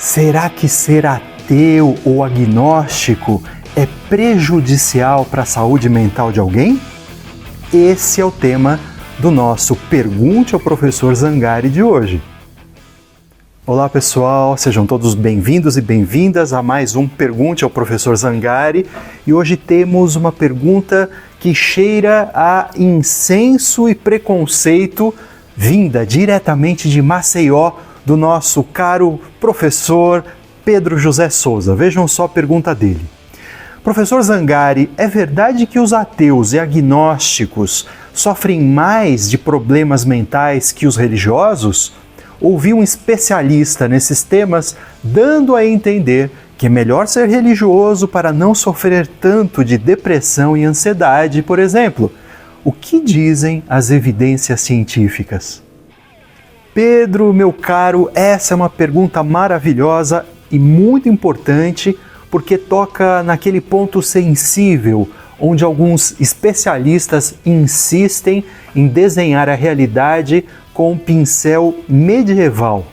Será que ser ateu ou agnóstico é prejudicial para a saúde mental de alguém? Esse é o tema do nosso Pergunte ao Professor Zangari de hoje. Olá pessoal, sejam todos bem-vindos e bem-vindas a mais um Pergunte ao Professor Zangari. E hoje temos uma pergunta que cheira a incenso e preconceito, vinda diretamente de Maceió, do nosso caro professor Pedro José Souza. Vejam só a pergunta dele. Professor Zangari, é verdade que os ateus e agnósticos sofrem mais de problemas mentais que os religiosos? Ouvi um especialista nesses temas dando a entender que é melhor ser religioso para não sofrer tanto de depressão e ansiedade, por exemplo. O que dizem as evidências científicas? Pedro, meu caro, essa é uma pergunta maravilhosa e muito importante porque toca naquele ponto sensível onde alguns especialistas insistem em desenhar a realidade com um pincel medieval.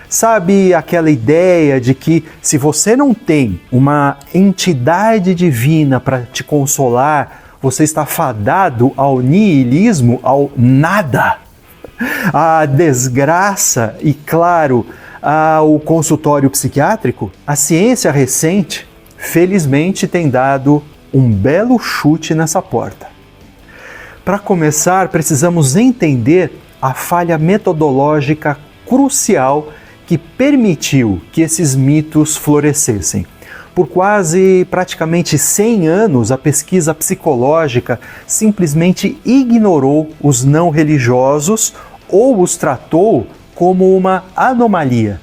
Sabe aquela ideia de que se você não tem uma entidade divina para te consolar, você está fadado ao niilismo, ao nada? A desgraça e, claro, ao consultório psiquiátrico? A ciência recente, felizmente, tem dado um belo chute nessa porta. Para começar, precisamos entender a falha metodológica crucial que permitiu que esses mitos florescessem. Por praticamente 100 anos, a pesquisa psicológica simplesmente ignorou os não religiosos ou os tratou como uma anomalia.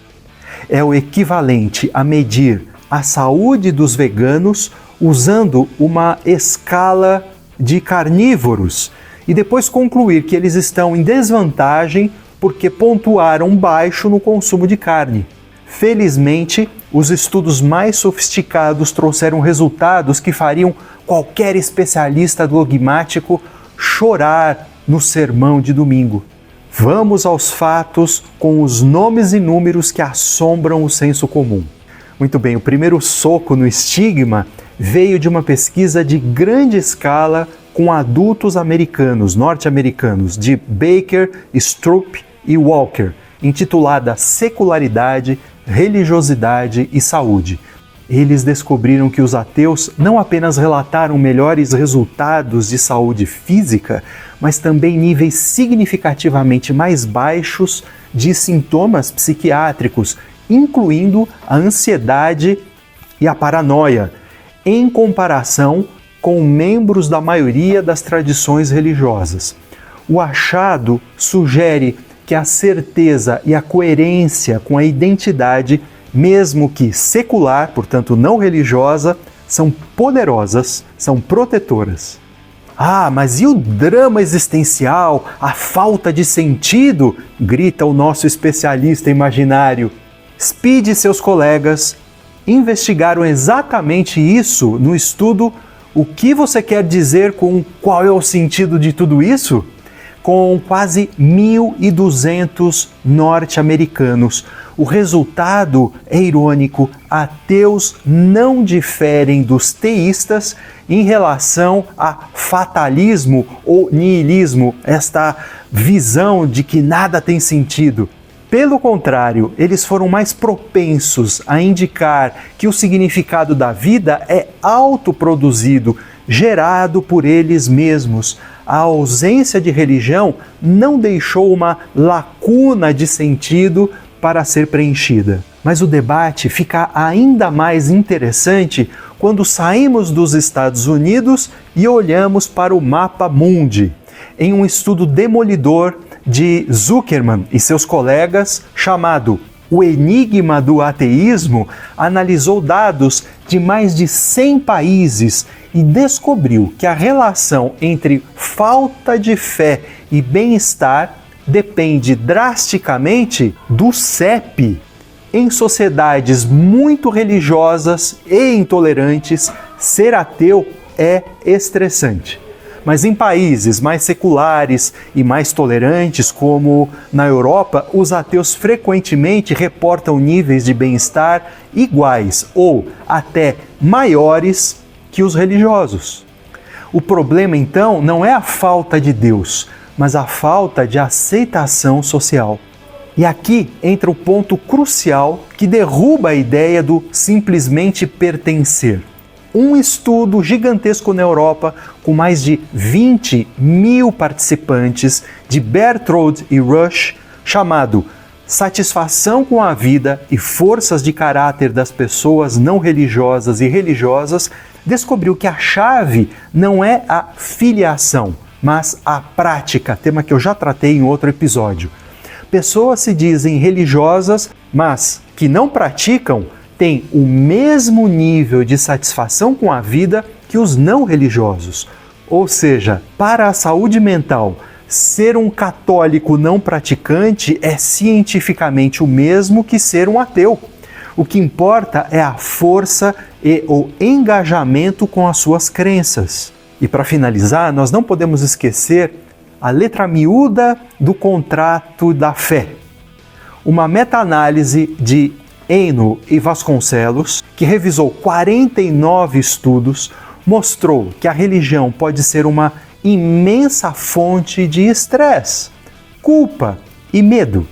É o equivalente a medir a saúde dos veganos usando uma escala de carnívoros e depois concluir que eles estão em desvantagem porque pontuaram baixo no consumo de carne. Felizmente, os estudos mais sofisticados trouxeram resultados que fariam qualquer especialista dogmático chorar no sermão de domingo. Vamos aos fatos com os nomes e números que assombram o senso comum. Muito bem, o primeiro soco no estigma veio de uma pesquisa de grande escala com adultos americanos, norte-americanos, de Baker, Stroup e Walker, intitulada Secularidade, Religiosidade e Saúde. Eles descobriram que os ateus não apenas relataram melhores resultados de saúde física, mas também níveis significativamente mais baixos de sintomas psiquiátricos, incluindo a ansiedade e a paranoia, em comparação com membros da maioria das tradições religiosas. O achado sugere que a certeza e a coerência com a identidade, mesmo que secular, portanto não religiosa, são poderosas, são protetoras. Ah, mas e o drama existencial, a falta de sentido? Grita o nosso especialista imaginário. Speed e seus colegas investigaram exatamente isso no estudo O que você quer dizer com qual é o sentido de tudo isso? Com quase 1.200 norte-americanos. O resultado é irônico. Ateus não diferem dos teístas em relação a fatalismo ou niilismo, esta visão de que nada tem sentido. Pelo contrário, eles foram mais propensos a indicar que o significado da vida é autoproduzido, gerado por eles mesmos. A ausência de religião não deixou uma lacuna de sentido para ser preenchida. Mas o debate fica ainda mais interessante quando saímos dos Estados Unidos e olhamos para o mapa mundi. Em um estudo demolidor de Zuckerman e seus colegas, chamado O Enigma do Ateísmo, analisou dados de mais de 100 países e descobriu que a relação entre falta de fé e bem-estar depende drasticamente do CEP. Em sociedades muito religiosas e intolerantes, ser ateu é estressante. Mas em países mais seculares e mais tolerantes, como na Europa, os ateus frequentemente reportam níveis de bem-estar iguais ou até maiores que os religiosos. O problema, então, não é a falta de Deus, mas a falta de aceitação social. E aqui entra o ponto crucial que derruba a ideia do simplesmente pertencer. Um estudo gigantesco na Europa, com mais de 20 mil participantes, de Berthold e Rush, chamado Satisfação com a Vida e Forças de Caráter das Pessoas Não Religiosas e Religiosas, descobriu que a chave não é a filiação, mas a prática, tema que eu já tratei em outro episódio. Pessoas se dizem religiosas, mas que não praticam, têm o mesmo nível de satisfação com a vida que os não religiosos. Ou seja, para a saúde mental, ser um católico não praticante é cientificamente o mesmo que ser um ateu. O que importa é a força e o engajamento com as suas crenças. E para finalizar, nós não podemos esquecer a letra miúda do contrato da fé. Uma meta-análise de Eno e Vasconcelos, que revisou 49 estudos, mostrou que a religião pode ser uma imensa fonte de estresse, culpa e medo,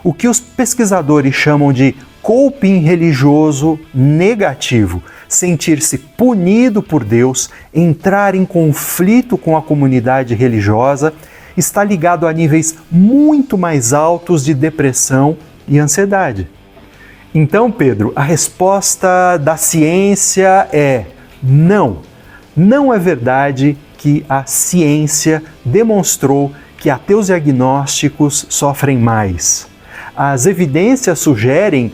o que os pesquisadores chamam de coping religioso negativo, sentir-se punido por Deus, entrar em conflito com a comunidade religiosa, está ligado a níveis muito mais altos de depressão e ansiedade. Então, Pedro, a resposta da ciência é não. Não é verdade que a ciência demonstrou que ateus e agnósticos sofrem mais. As evidências sugerem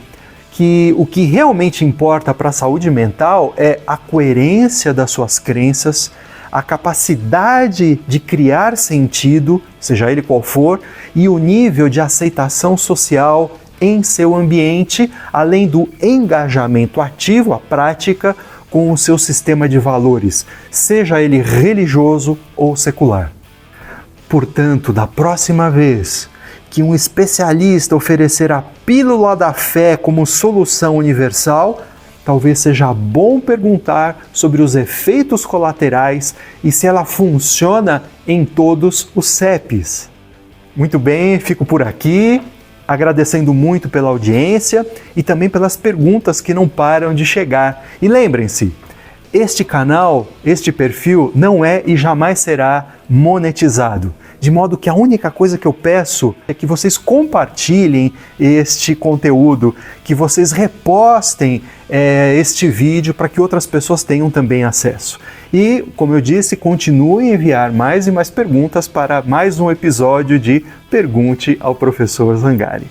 que o que realmente importa para a saúde mental é a coerência das suas crenças, a capacidade de criar sentido, seja ele qual for, e o nível de aceitação social em seu ambiente, além do engajamento ativo, a prática, com o seu sistema de valores, seja ele religioso ou secular. Portanto, da próxima vez que um especialista oferecer a pílula da fé como solução universal, talvez seja bom perguntar sobre os efeitos colaterais e se ela funciona em todos os CEPs. Muito bem, fico por aqui, agradecendo muito pela audiência e também pelas perguntas que não param de chegar. E lembrem-se, este canal, este perfil não é e jamais será monetizado. De modo que a única coisa que eu peço é que vocês compartilhem este conteúdo, que vocês repostem este vídeo para que outras pessoas tenham também acesso. E, como eu disse, continuem a enviar mais e mais perguntas para mais um episódio de Pergunte ao Professor Zangari.